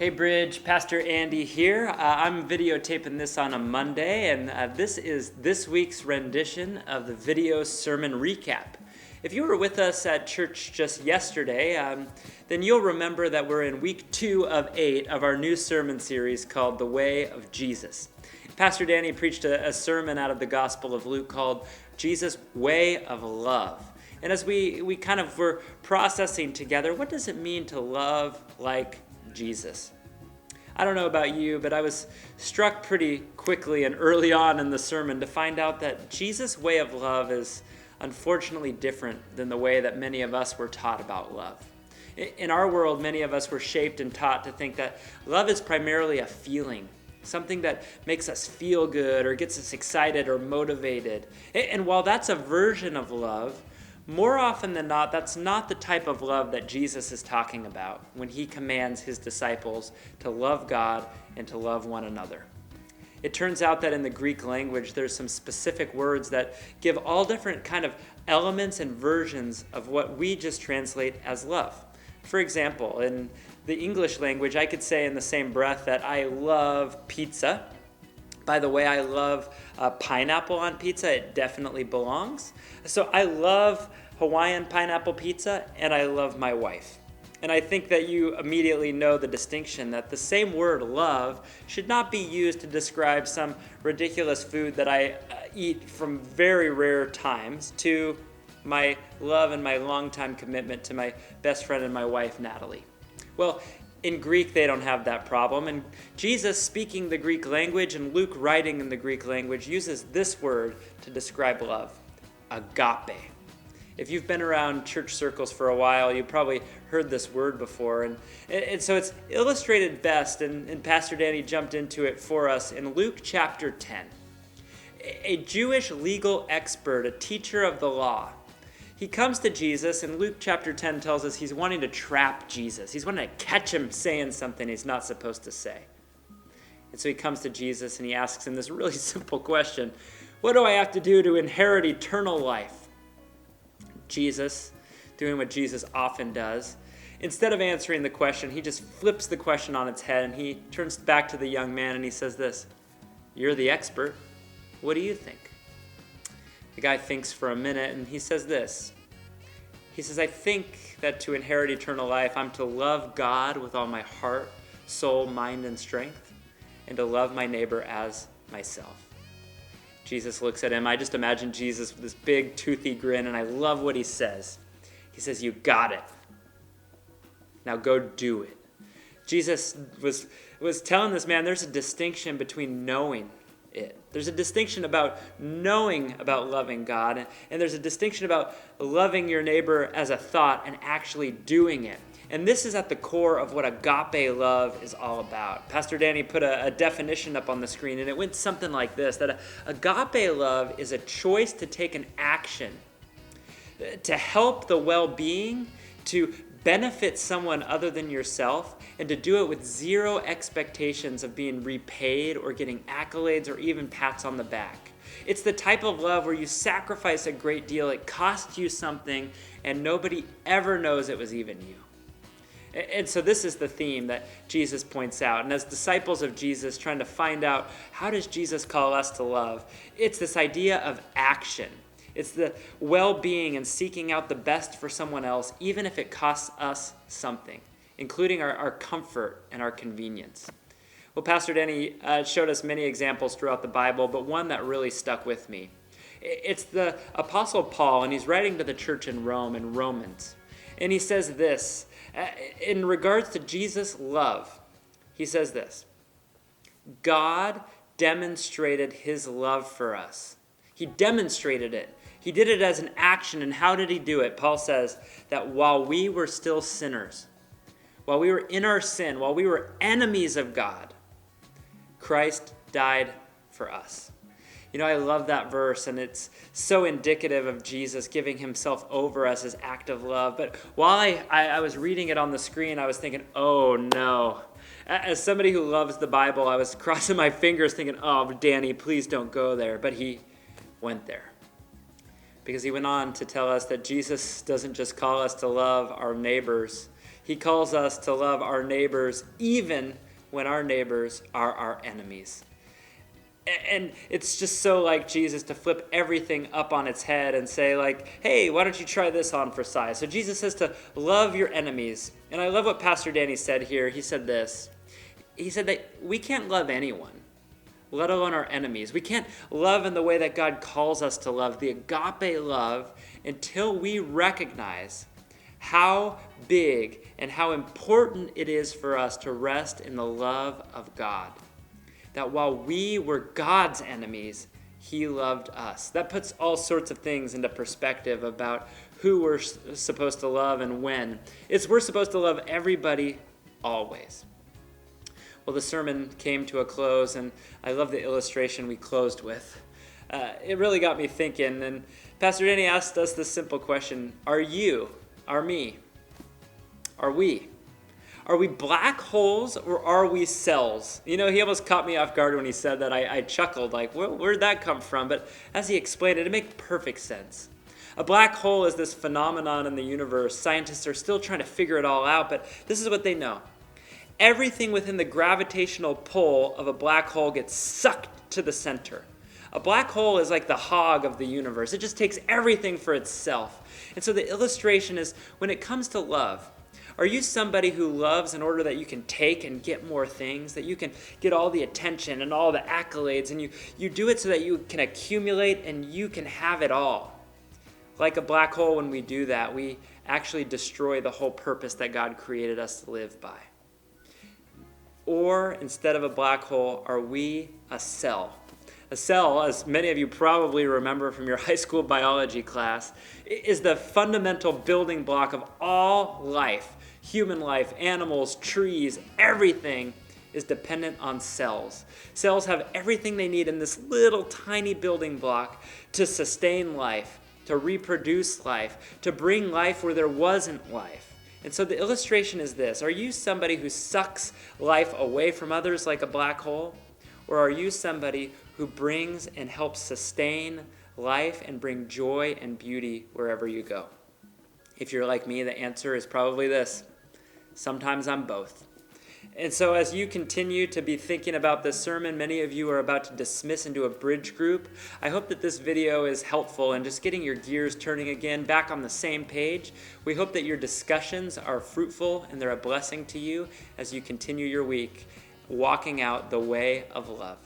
Hey Bridge, Pastor Andy here. I'm videotaping this on a Monday, and this is this week's rendition of the video sermon recap. If you were with us at church just yesterday, then you'll remember that we're in week 2 of 8 of our new sermon series called The Way of Jesus. Pastor Danny preached a sermon out of the Gospel of Luke called Jesus' Way of Love. And as we kind of were processing together, what does it mean to love like Jesus? I don't know about you, but I was struck pretty quickly and early on in the sermon to find out that Jesus' way of love is unfortunately different than the way that many of us were taught about love. In our world, many of us were shaped and taught to think that love is primarily a feeling, something that makes us feel good or gets us excited or motivated. And while that's a version of love, more often than not, that's not the type of love that Jesus is talking about when he commands his disciples to love God and to love one another. It turns out that in the Greek language, there's some specific words that give all different kind of elements and versions of what we just translate as love. For example, in the English language, I could say in the same breath that I love pizza. By the way, I love pineapple on pizza. It definitely belongs. So I love Hawaiian pineapple pizza, and I love my wife. And I think that you immediately know the distinction that the same word love should not be used to describe some ridiculous food that I eat from very rare times to my love and my longtime commitment to my best friend and my wife, Natalie. Well, in Greek, they don't have that problem. And Jesus, speaking the Greek language and Luke writing in the Greek language, uses this word to describe love, agape. If you've been around church circles for a while, you probably heard this word before. And so it's illustrated best, and Pastor Danny jumped into it for us in Luke chapter 10. A Jewish legal expert, a teacher of the law, he comes to Jesus, and Luke chapter 10 tells us he's wanting to trap Jesus. He's wanting to catch him saying something he's not supposed to say. And so he comes to Jesus, and he asks him this really simple question. What do I have to do to inherit eternal life? Jesus, doing what Jesus often does, instead of answering the question, he just flips the question on its head, and he turns back to the young man, and he says this, "You're the expert. What do you think?" The guy thinks for a minute, and he says this. He says, I think that to inherit eternal life, I'm to love God with all my heart, soul, mind, and strength, and to love my neighbor as myself. Jesus looks at him. I just imagine Jesus with this big, toothy grin, and I love what he says. He says, you got it. Now go do it. Jesus was telling this man there's a distinction between knowing it. There's a distinction about knowing about loving God, and there's a distinction about loving your neighbor as a thought and actually doing it. And this is at the core of what agape love is all about. Pastor Danny put a definition up on the screen, and it went something like this, that agape love is a choice to take an action, to help the well-being, to benefit someone other than yourself, and to do it with zero expectations of being repaid or getting accolades or even pats on the back. It's the type of love where you sacrifice a great deal, it costs you something, and nobody ever knows it was even you. And so this is the theme that Jesus points out. And as disciples of Jesus, trying to find out, how does Jesus call us to love? It's this idea of action. It's the well-being and seeking out the best for someone else, even if it costs us something, including our comfort and our convenience. Well, Pastor Denny showed us many examples throughout the Bible, but one that really stuck with me. It's the Apostle Paul, and he's writing to the church in Rome, in Romans. And he says this, in regards to Jesus' love, he says this, God demonstrated his love for us. He demonstrated it. He did it as an action, and how did he do it? Paul says that while we were still sinners, while we were in our sin, while we were enemies of God, Christ died for us. You know, I love that verse, and it's so indicative of Jesus giving himself over as his act of love. But while I was reading it on the screen, I was thinking, oh no. As somebody who loves the Bible, I was crossing my fingers thinking, oh, Danny, please don't go there. But he went there. Because he went on to tell us that Jesus doesn't just call us to love our neighbors. He calls us to love our neighbors even when our neighbors are our enemies. And it's just so like Jesus to flip everything up on its head and say like, hey, why don't you try this on for size? So Jesus says to love your enemies. And I love what Pastor Danny said here. He said this. He said that we can't love anyone, let alone our enemies. We can't love in the way that God calls us to love, the agape love, until we recognize how big and how important it is for us to rest in the love of God. That while we were God's enemies, he loved us. That puts all sorts of things into perspective about who we're supposed to love and when. We're supposed to love everybody always. Well, the sermon came to a close, and I love the illustration we closed with. It really got me thinking, and Pastor Danny asked us this simple question: are we black holes or are we cells? You know, he almost caught me off guard when he said that. I chuckled like, where'd that come from? But as he explained it, it made perfect sense. A black hole is this phenomenon in the universe. Scientists are still trying to figure it all out, but this is what they know. Everything within the gravitational pull of a black hole gets sucked to the center. A black hole is like the hog of the universe. It just takes everything for itself. And so the illustration is, when it comes to love, are you somebody who loves in order that you can take and get more things, that you can get all the attention and all the accolades, and you do it so that you can accumulate and you can have it all? Like a black hole, when we do that, we actually destroy the whole purpose that God created us to live by. Or instead of a black hole, are we a cell? A cell, as many of you probably remember from your high school biology class, is the fundamental building block of all life. Human life, animals, trees, everything is dependent on cells. Cells have everything they need in this little tiny building block to sustain life, to reproduce life, to bring life where there wasn't life. And so the illustration is this: are you somebody who sucks life away from others like a black hole? Or are you somebody who brings and helps sustain life and bring joy and beauty wherever you go? If you're like me, the answer is probably this: sometimes I'm both. And so as you continue to be thinking about this sermon, many of you are about to dismiss into a bridge group. I hope that this video is helpful in just getting your gears turning again, back on the same page. We hope that your discussions are fruitful and they're a blessing to you as you continue your week walking out the way of love.